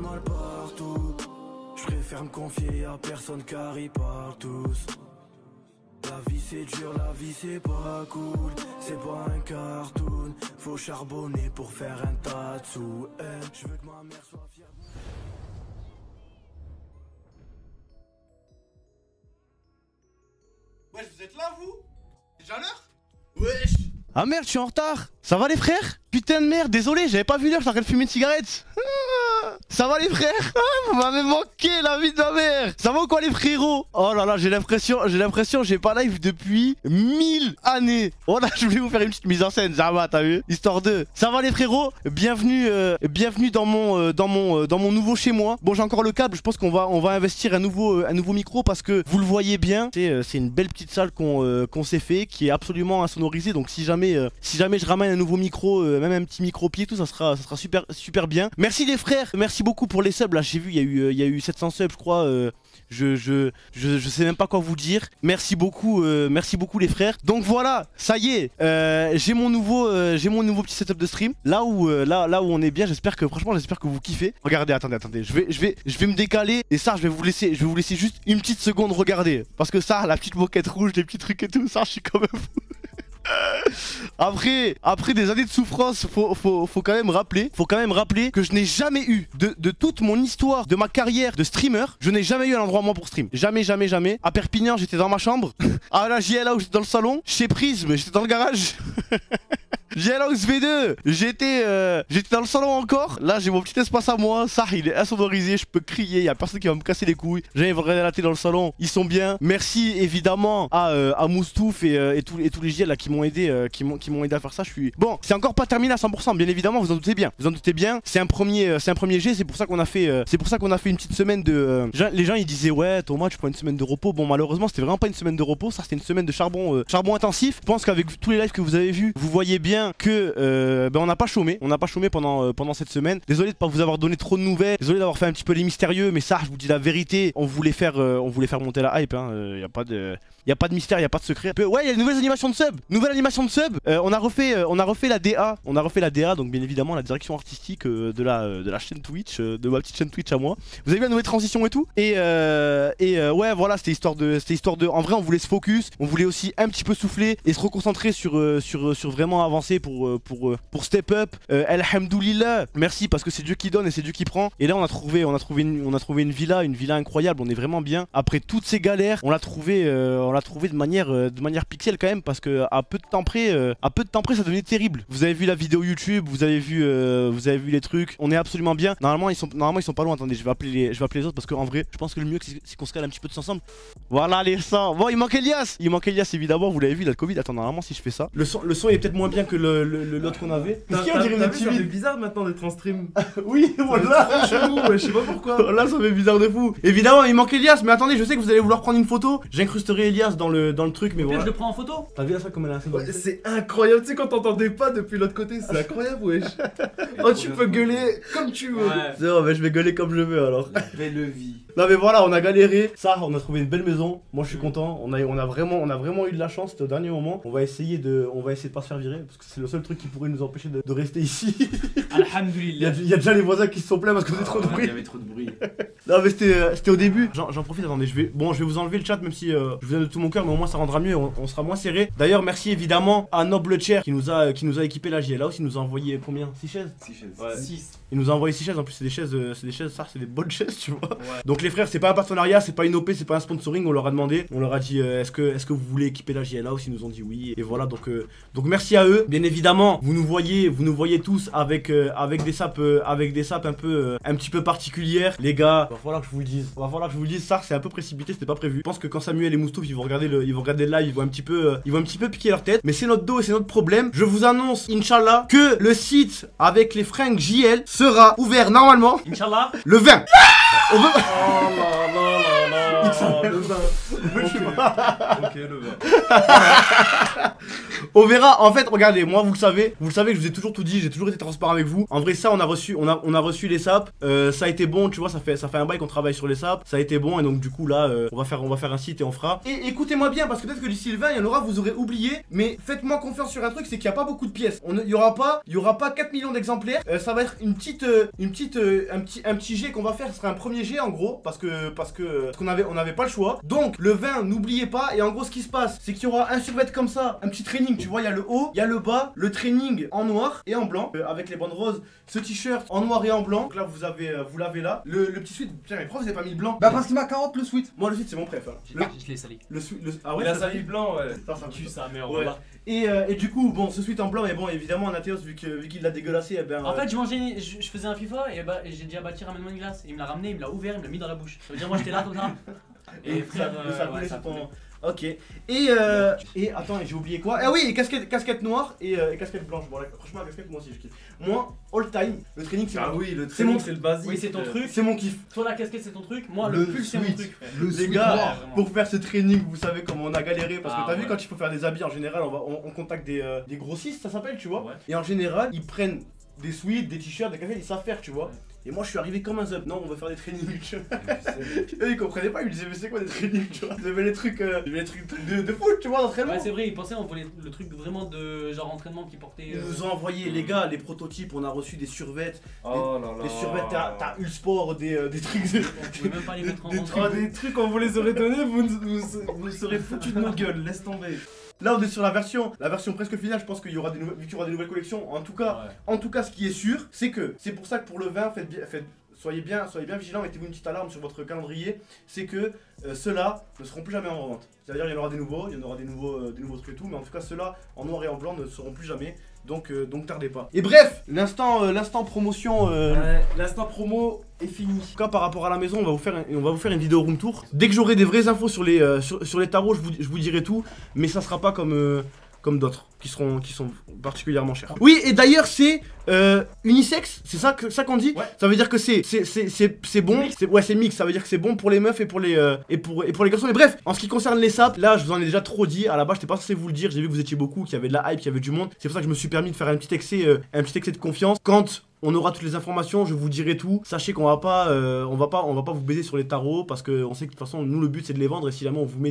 mal partout. Je préfère me confier à personne car ils parlent tous. La vie c'est dur, la vie c'est pas cool. C'est pas un cartoon. Faut charbonner pour faire un tas de sous. Je veux que ma mère soit fière. Wesh, vous êtes là vous? C'est déjà l'heure? Wesh. Ah merde, je suis en retard. Ça va les frères? Putain de merde, désolé, j'avais pas vu l'heure, j'arrête de fumer une cigarette. Ça va les frères? Vous m'avez manqué la vie de ma mère. Ça va ou quoi les frérots? Oh là là, j'ai l'impression j'ai pas live depuis 1000 années. Oh là, je voulais vous faire une petite mise en scène, Zama, t'as vu? Histoire de... Ça va les frérots? Bienvenue dans mon nouveau chez moi. Bon, j'ai encore le câble, je pense qu'on va investir un nouveau micro parce que vous le voyez bien. C'est une belle petite salle qu'on s'est fait, qui est absolument insonorisée. Donc si jamais je ramène un nouveau micro, même un petit micro-pied, tout ça sera super bien. Merci les frères, merci beaucoup pour les subs. Là j'ai vu il y a eu 700 subs je crois. Je sais même pas quoi vous dire. Merci beaucoup les frères. Donc voilà, ça y est, j'ai mon nouveau petit setup de stream. Là où on est bien, j'espère que vous kiffez. Regardez, attendez, je vais me décaler et ça je vais vous laisser juste une petite seconde regarder. Parce que ça, la petite moquette rouge, les petits trucs et tout, ça je suis quand même fou. Après des années de souffrance, faut quand même rappeler que je n'ai jamais eu de toute mon histoire, de ma carrière de streamer, je n'ai jamais eu un endroit moi pour stream. Jamais. À Perpignan, j'étais dans ma chambre. À la JL House, j'étais dans le salon. Chez Prism, j'étais dans le garage. JL House V2, j'étais dans le salon encore. Là, j'ai mon petit espace à moi. Ça, il est insonorisé. Je peux crier. Il y a personne qui va me casser les couilles. J'avais regarder la télé dans le salon. Ils sont bien. Merci évidemment à Moustouf et tous les JL là qui m'ont aidé, à faire ça. Bon, c'est encore pas terminé à 100%. Bien évidemment, vous en doutez bien. C'est un premier jet. C'est pour ça qu'on a fait une petite semaine de. Les gens ils disaient ouais Thomas, tu prends une semaine de repos. Bon, malheureusement, c'était vraiment pas une semaine de repos. Ça, c'était une semaine de charbon intensif. Je pense qu'avec tous les lives que vous avez vus, vous voyez bien que on n'a pas chômé. On n'a pas chômé pendant cette semaine. Désolé de pas vous avoir donné trop de nouvelles. Désolé d'avoir fait un petit peu les mystérieux. Mais ça, je vous dis la vérité. On voulait faire monter la hype. Hein. Y a pas de mystère, y a pas de secret. Ouais, il y a une nouvelle animation de sub. On a refait la DA. Donc bien évidemment la direction artistique de la chaîne Twitch, de ma petite chaîne Twitch à moi. Vous avez vu la nouvelle transition et tout. Et ouais, voilà, c'était histoire de. En vrai, on voulait se focus. On voulait aussi un petit peu souffler et se reconcentrer sur vraiment avancer pour step up. Alhamdoulilah. Merci parce que c'est Dieu qui donne et c'est Dieu qui prend. Et là, on a trouvé une villa incroyable. On est vraiment bien. Après toutes ces galères, on l'a trouvé de manière pixel quand même parce que à peu de temps près ça devenait terrible. Vous avez vu la vidéo YouTube, vous avez vu les trucs. On est absolument bien. Normalement ils sont pas loin. Attendez, je vais appeler les autres parce qu'en vrai, je pense que le mieux c'est qu'on se cale un petit peu tous ensemble. Voilà les sons. Bon, il manque Elias évidemment. Vous l'avez vu, il a le Covid. Attends, normalement si je fais ça, le son est peut-être moins bien que l'autre qu'on avait. T'as vu, ça fait bizarre maintenant d'être en stream. Oui, voilà. Chelou, ouais, je sais pas pourquoi. Là, ça fait bizarre de fou. Évidemment, il manque Elias. Mais attendez, je sais que vous allez vouloir prendre une photo. J'incrusterai Elias dans le truc, mais voilà. Je le prends en photo. T'as vu la salle comme elle est assez bonne. C'est incroyable, tu sais quand t'entendais pas depuis l'autre côté, c'est incroyable wesh. Oh, tu peux gueuler comme tu veux. C'est vrai, mais je vais gueuler comme je veux alors. Belle vie. Non mais voilà, on a galéré. Ça, on a trouvé une belle maison. Moi je suis content. On a vraiment eu de la chance au dernier moment. On va essayer de pas se faire virer parce que c'est le seul truc qui pourrait nous empêcher de rester ici. Alhamdoulilah. Il y a déjà les voisins qui se sont plaints parce qu'on faisait trop de bruit. Il y avait trop de bruit. Non mais c'était au début. J'en profite, attendez, je vais vous enlever le chat même si je vous aime de tout mon cœur, mais au moins ça rendra mieux, on sera moins serré. D'ailleurs merci évidemment à Noble Chair qui nous a équipé la JL House. Il nous a envoyé combien? 6 chaises? 6 chaises. Ouais. 6. Il nous a envoyé 6 chaises, en plus c'est des chaises, ça c'est des bonnes chaises tu vois. Ouais. Donc les frères, c'est pas un partenariat, c'est pas une OP, c'est pas un sponsoring, on leur a demandé, on leur a dit est-ce que vous voulez équiper la JL House? Ils nous ont dit oui et voilà, donc merci à eux. Bien évidemment, vous nous voyez tous avec des sapes un petit peu particulières. Les gars, va falloir que je vous le dise, ça c'est un peu précipité, c'était pas prévu. Je pense que quand Samuel et Moustouf ils vont regarder le live, ils vont un petit peu piquer leur tête, mais c'est notre dos et c'est notre problème. Je vous annonce Inch'Allah que le site avec les fringues JL sera ouvert normalement, Inch'Allah, le 20. Le vin. Ok, le vin. On verra. En fait, regardez, moi, vous le savez, que je vous ai toujours tout dit, j'ai toujours été transparent avec vous. En vrai, ça, on a reçu les sapes. Ça a été bon, tu vois, ça fait un bail qu'on travaille sur les sapes. Ça a été bon, et donc du coup là, on va faire un site et on fera. Et écoutez-moi bien, parce que peut-être que d'ici le 20, il y en aura, vous aurez oublié. Mais faites-moi confiance sur un truc, c'est qu'il n'y a pas beaucoup de pièces. Il y aura pas 4 millions d'exemplaires. Ça va être un petit jet qu'on va faire. Ce sera un premier jet en gros, parce qu'on avait pas le choix. Donc le 20, n'oubliez pas. Et en gros, ce qui se passe, c'est qu'il y aura un survêt comme ça, un petit training. Tu vois, il y a le haut, il y a le bas, le training en noir et en blanc, avec les bandes roses. Ce t-shirt en noir et en blanc. Donc là, vous l'avez là. Le petit sweat. Tiens, mais pourquoi vous avez pas mis le blanc? Bah parce qu'il m'a 40 le sweat. Moi, le sweat, c'est mon préf. Hein. Je l'ai sali. Ah ouais, Il a sali blanc, ouais. Ça Tue sa mère, Ouais. voilà. Et du coup, bon, ce sweat en blanc, mais bon, évidemment, Anathéos, vu qu'il l'a dégueulassé, eh ben. En fait, je faisais un FIFA et bah, j'ai dit à Bâti, ramène-moi une glace. Et il me l'a ramené, il me l'a ouvert, il me l'a mis dans la bouche. Ça veut dire, moi j'étais là comme ça. Et frère, ça coulait sur ton. Ok. Et attends, j'ai oublié quoi? Ah oui, et casquette noire et casquette blanche. Bon, franchement, la casquette, moi aussi, je kiffe. Moi, all time, le training, c'est Ah mon... oui, le C'est training, mon- c'est le basique. Oui, c'est ton truc. C'est mon kiff. Toi, la casquette, c'est ton truc. Moi, le pull, c'est mon sweat. truc, frère. Le Les sweat gars, noir. vraiment. pour faire ce training, vous savez comment on a galéré. Parce que Ah, t'as vu, ouais. quand il faut faire des habits, en général, on contacte des grossistes, ça s'appelle, tu vois. Ouais. Et en général, ils prennent des sweats, des t-shirts, des casquettes, ils savent faire, tu vois. Ouais. Et moi, je suis arrivé comme un zub. Non, on va faire des trainings, tu vois. Eux, ils comprenaient pas, ils me disaient, mais c'est quoi des trainings, tu vois. Ils avaient les trucs de foot, tu vois, d'entraînement. Ouais, c'est vrai, ils pensaient, on voulait le truc vraiment de genre entraînement qui portait. Ils nous ont envoyé, les gars, les prototypes, on a reçu des survêtements. Oh là là. Des survêtements, t'as eu le sport, des trucs. On pouvait même pas les mettre en Des rentrée. Oh, des trucs, on vous les aurait donnés, vous serez foutus de notre gueule, laisse tomber. Là, on est sur la version presque finale. Je pense qu'il y aura vu qu'il y aura des nouvelles collections. En tout cas, ce qui est sûr, c'est pour ça que pour le 20, soyez bien vigilants, mettez-vous une petite alarme sur votre calendrier. C'est que ceux-là ne seront plus jamais en vente. C'est-à-dire, il y en aura des nouveaux, des nouveaux trucs et tout, mais en tout cas, ceux-là en noir et en blanc ne seront plus jamais. Donc tardez pas. Et bref, l'instant promotion. L'instant promo est fini. En tout cas, par rapport à la maison, on va vous faire une vidéo room tour. Dès que j'aurai des vraies infos sur les tarots, je vous dirai tout, mais ça sera pas comme d'autres qui sont particulièrement chers. Oui, et d'ailleurs c'est unisex, c'est ça qu'on dit. Ouais. Ça veut dire que c'est bon. C'est mix. Ça veut dire que c'est bon pour les meufs et pour les garçons. Mais bref, en ce qui concerne les sapes, là je vous en ai déjà trop dit. À la base, j'étais pas censé vous le dire. J'ai vu que vous étiez beaucoup, qu'il y avait de la hype, qu'il y avait du monde. C'est pour ça que je me suis permis de faire un petit excès de confiance. Quand on aura toutes les informations, je vous dirai tout. Sachez qu'on va pas vous baiser sur les tarots parce que on sait que de toute façon nous le but c'est de les vendre et si jamais on vous met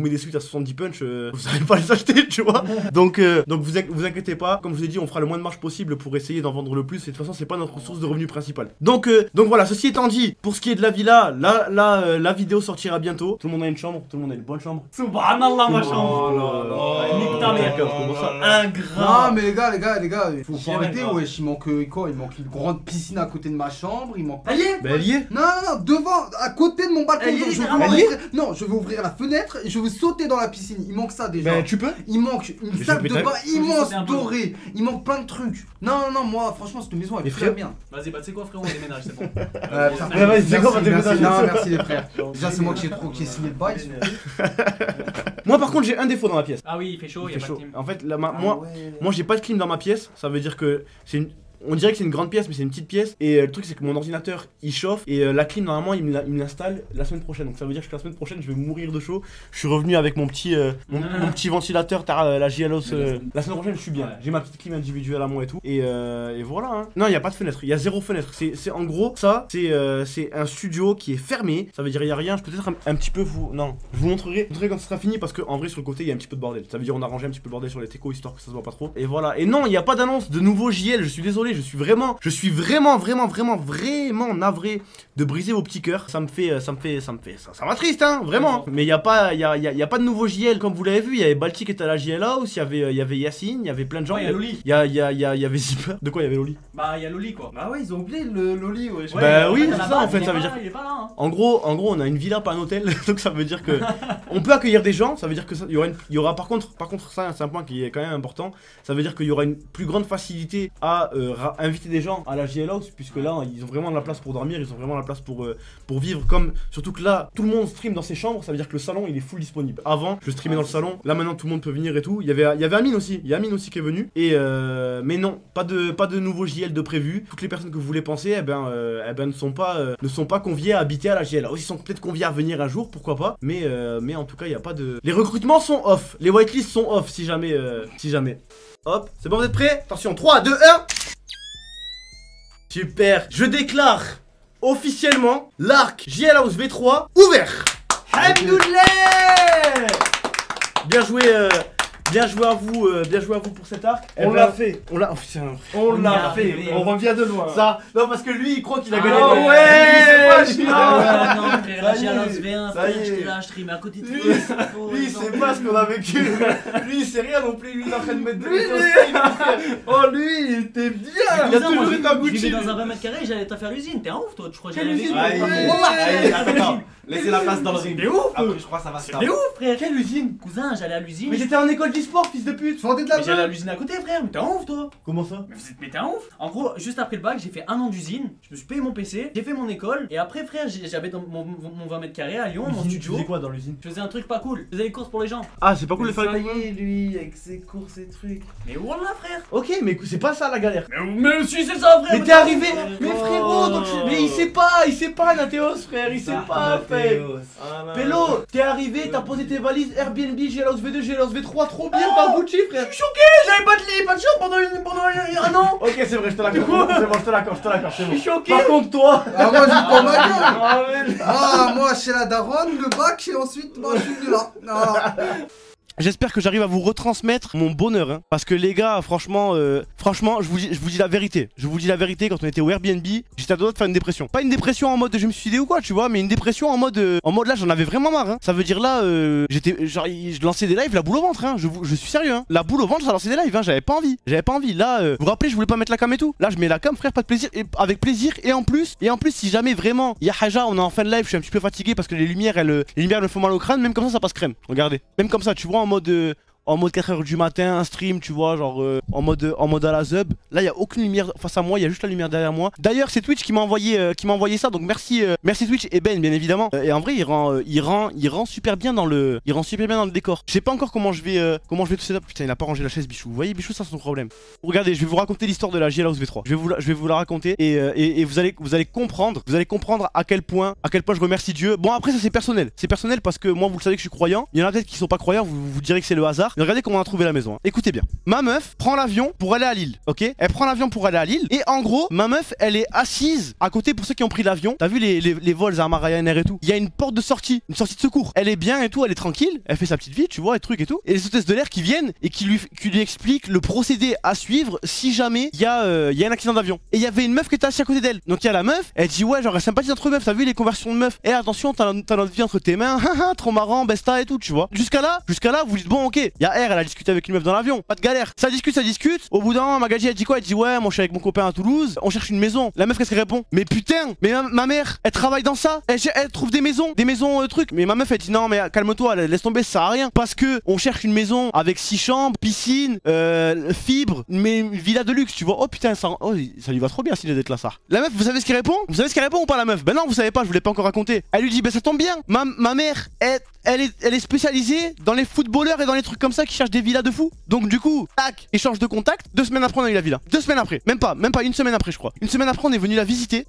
des suites à 70 punch, vous savez pas les acheter, tu vois. Donc vous inquiétez pas. Comme je vous ai dit, on fera le moins de marge possible pour essayer d'en vendre le plus. Et de toute façon c'est pas notre source de revenus principale. Donc voilà. Ceci étant dit, pour ce qui est de la villa, la vidéo sortira bientôt. Tout le monde a une chambre, tout le monde a une bonne chambre. Subhanallah, ma Oh chambre. là là. Nique ta mère. Comment ça? Ingrat. Non mais les gars, il faut Chier, arrêter, grave. wesh, il manque quoi? Il manque une grande piscine à côté de ma chambre, il manque... Elle y est. Bah elle y est. Non, devant, à côté de mon balcon. Elle y est, je veux littéralement. ouvrir- Non, je vais ouvrir la fenêtre et je veux sauter dans la piscine. Il manque ça déjà. Bah tu peux. Il manque une Mais salle mais de t'as- bain juste immense sauter un peu. dorée. Il manque plein de trucs. Non, moi, franchement, cette maison elle Mais est très frère- bien. Vas-y, bah tu sais quoi, frérot, on déménage, c'est bon. Putain, Ouais, vas-y, c'est quoi, on va merci, déménager. non, merci les frères. Déjà, c'est moi qui ai signé le bail. Moi par contre j'ai un défaut dans ma pièce. Ah oui, il fait chaud, Il il y a fait pas de chaud. clim. En fait, moi j'ai pas de clim dans ma pièce, ça veut dire que on dirait que c'est une grande pièce mais c'est une petite pièce et le truc c'est que mon ordinateur il chauffe et la clim normalement il me l'installe la semaine prochaine, donc ça veut dire que la semaine prochaine je vais mourir de chaud. Je suis revenu avec mon petit ventilateur, t'as la JLOS, la semaine prochaine je suis bien, Ouais. j'ai ma petite clim individuelle à moi et tout et voilà hein. Non il y a pas de fenêtre, il y a zéro fenêtre, c'est en gros ça c'est un studio qui est fermé, ça veut dire il y a rien, je peux peut-être un petit peu je vous montrerai quand ce sera fini parce que en vrai sur le côté il y a un petit peu de bordel, ça veut dire on a rangé un petit peu le bordel sur les techos histoire que ça se voit pas trop et voilà. Et non il y a pas d'annonce de nouveau JL, je suis désolé, je suis vraiment navré de briser vos petits cœurs. Ça m'attriste hein, vraiment. Mais il y a pas de nouveau JL comme vous l'avez vu, il y avait Baltic qui était à la JL House, il y avait Yacine, il y avait plein de gens. Ouais, il y a Loli. Il y avait Zipper. De quoi il y avait Loli? Bah, il y a Loli quoi. Bah ouais, ils ont oublié le Loli, ouais. Ouais. Bah oui, à c'est la ça, en base, fait, il ça est veut pas dire- là, il est pas là. Hein. En gros, on a une villa, pas un hôtel, donc ça veut dire que on peut accueillir des gens. Ça veut dire que il y aura par contre ça, c'est un point qui est quand même important. Ça veut dire qu'il y aura une plus grande facilité à inviter des gens à la JL House, puisque là ils ont vraiment la place pour dormir, ils ont vraiment la place pour vivre, comme surtout que là tout le monde stream dans ses chambres, ça veut dire que le salon il est full disponible. Avant je streamais dans le salon, là maintenant tout le monde peut venir et tout. Il y avait Amine aussi, il y a Amine aussi qui est venu. Et mais non, pas de nouveau JL de prévu. Toutes les personnes que vous voulez penser, ne sont pas conviées à habiter à la JL House. Ils sont peut-être conviés à venir un jour, pourquoi pas. Mais en tout cas il n'y a pas de. Les recrutements sont off, les whitelists sont off si jamais. Hop, c'est bon, vous êtes prêts? Attention, 3, 2, 1. Super, je déclare officiellement l'arc JL House V3 ouvert. Hamdoullah. Bien joué à vous pour cet arc. On l'a fait. On l'a fait. On revient de loin. Ça, non parce que lui il croit qu'il a gagné. Ah ouais. Non frère, la Jalance V1, Ça y est. j'étais là, je stream à côté de Lui, toi. lui il sait pas ce qu'on a vécu. Lui il sait rien non plus, lui il est en train de mettre de Oh lui, il était bien. Il a toujours été un Je Gucci. vivais dans un 20 mètres carrés, j'allais te faire l'usine, t'es un ouf toi, tu crois que Quelle j'allais usine? vivre Attends, laissez la place dans le ring. T'es ouf. Après, je crois que ça va se T'es ouf frère. Quelle usine? Cousin, j'allais à l'usine. Mais j'étais en école d'e-sport, fils de pute. Tu vendais de la Mais j'allais à drogue. l'usine à côté frère, mais t'es un ouf toi. Comment ça? Mais t'es un ouf. En gros, juste après le bac, j'ai fait 1 an d'usine, je me suis payé mon PC, j'ai fait mon école, et après frère, j'avais dans mon 20 mètres carrés à Lyon, mon Tu studio. faisais quoi dans l'usine? Je faisais un truc pas cool, je faisais les courses pour les gens. Ah c'est pas cool de faire Ça les y est, lui, avec ses courses et trucs. Mais wallah frère. Ok mais c'est pas ça la galère. Mais si c'est ça frère. Mais t'es arrivé. frère. Mais frérot donc mais il sait pas Nathéos frère, il sait pas frère. Pélo, t'es arrivé, t'as posé tes valises Airbnb, JL House V2, JL House V3, trop bien, t'as Gucci frère. J'avais pas de lit, pas de chambre pendant un an. Ok c'est vrai, je te l'accorde. C'est bon, je te l'accorde, c'est bon. Je suis choqué. Par contre toi. Ah, moi, je prends ma gueule. Ah, mais- Ah, moi, chez la daronne, le bac, et ensuite, moi, je suis venu là. Voilà. J'espère que j'arrive à vous retransmettre mon bonheur, hein. Parce que les gars, franchement, je vous dis la vérité. Je vous dis la vérité, quand on était au Airbnb, j'étais à deux doigts de faire une dépression. Pas une dépression en mode je me suis suicidé ou quoi, tu vois, mais une dépression en mode là, j'en avais vraiment marre, hein. Ça veut dire là, j'étais, genre, je lançais des lives, la boule au ventre, hein. Je suis sérieux, hein. La boule au ventre, ça lançait des lives, hein. J'avais pas envie. Là, vous vous rappelez, je voulais pas mettre la cam et tout. Là, je mets la cam, frère, pas de plaisir, et avec plaisir. Et en plus, si jamais vraiment, il y a Haja, on est en fin de live, je suis un petit peu fatigué parce que les lumières me font mal au crâne, même comme ça passe crème. Regardez, même comme ça, tu vois, en mode 4h du matin, un stream, tu vois, genre en mode à la zub. Là, il y a aucune lumière face à moi, il y a juste la lumière derrière moi. D'ailleurs, c'est Twitch qui m'a envoyé ça, donc merci Twitch et Ben, bien évidemment. Et en vrai, il rend super bien dans le décor. Je sais pas encore comment je vais tout setup. Putain, il a pas rangé la chaise, Bichou. Vous voyez, Bichou, ça c'est son problème. Regardez, je vais vous raconter l'histoire de la JL House V3. Je vais vous la raconter et vous allez comprendre à quel point je remercie Dieu. Bon, après ça c'est personnel parce que moi, vous le savez que je suis croyant. Il y en a peut-être qui sont pas croyants, vous direz que c'est le hasard. Mais regardez comment on a trouvé la maison, hein. Écoutez bien. Ma meuf prend l'avion pour aller à Lille, ok? Elle prend l'avion pour aller à Lille. Et en gros, ma meuf, elle est assise à côté, pour ceux qui ont pris l'avion. T'as vu les vols Zama Ryanair et tout? Il y a une porte de sortie, une sortie de secours. Elle est bien et tout, elle est tranquille. Elle fait sa petite vie, tu vois, et trucs et tout. Et les hôtesses de l'air qui viennent et qui lui expliquent le procédé à suivre si jamais il y a un accident d'avion. Et il y avait une meuf qui était assise à côté d'elle. Donc il y a la meuf, elle dit ouais, genre elle sympathise entre meufs. T'as vu les conversions de meufs? Et attention, t'as notre vie entre tes mains. Trop marrant, besta et tout, tu vois. Jusqu'à là, vous dites bon, ok. Il y a R, elle a discuté avec une meuf dans l'avion, pas de galère. Ça discute. Au bout d'un moment, Magadji elle dit quoi? Elle dit ouais, moi je suis avec mon copain à Toulouse, on cherche une maison. La meuf qu'est-ce qu'elle répond? Mais putain, mais ma mère, elle travaille dans ça. Elle trouve des maisons trucs. Mais ma meuf elle dit non mais calme-toi, laisse tomber, ça sert à rien. Parce que on cherche une maison avec 6 chambres, piscine, fibre, mais une villa de luxe, tu vois. Oh putain, ça lui va trop bien s'il est d'être là ça. La meuf, vous savez ce qu'elle répond? Vous savez ce qu'elle répond ou pas la meuf? Ben non, vous savez pas, je vous l'ai pas encore raconté. Elle lui dit ben ça tombe bien. Ma mère, elle est spécialisée dans les footballeurs et dans les trucs comme ça qui cherchent des villas de fou. Donc du coup, tac, échange de contact. 2 semaines après on a eu la villa. 2 semaines après, même pas une semaine après je crois. Une semaine après on est venu la visiter.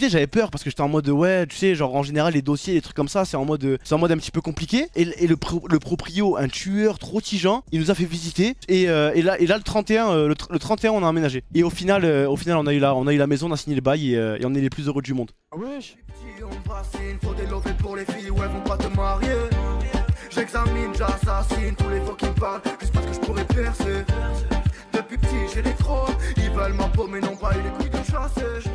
J'avais peur parce que j'étais en mode ouais, tu sais, genre en général les dossiers, les trucs comme ça, c'est en mode un petit peu compliqué. Et le proprio, un tueur trop tigeant, il nous a fait visiter. Et là le 31 on a emménagé. Et au final on a eu la maison, on a signé le bail et on est les plus heureux du monde. Wesh. On bassine, faut des lovés pour les filles, ouais, vont pas te marier. J'examine, j'assassine tous les faux qui me parlent, juste parce que je pourrais percer. Depuis petit, j'ai des crocs, ils veulent ma peau, mais n'ont pas eu les couilles de chasser.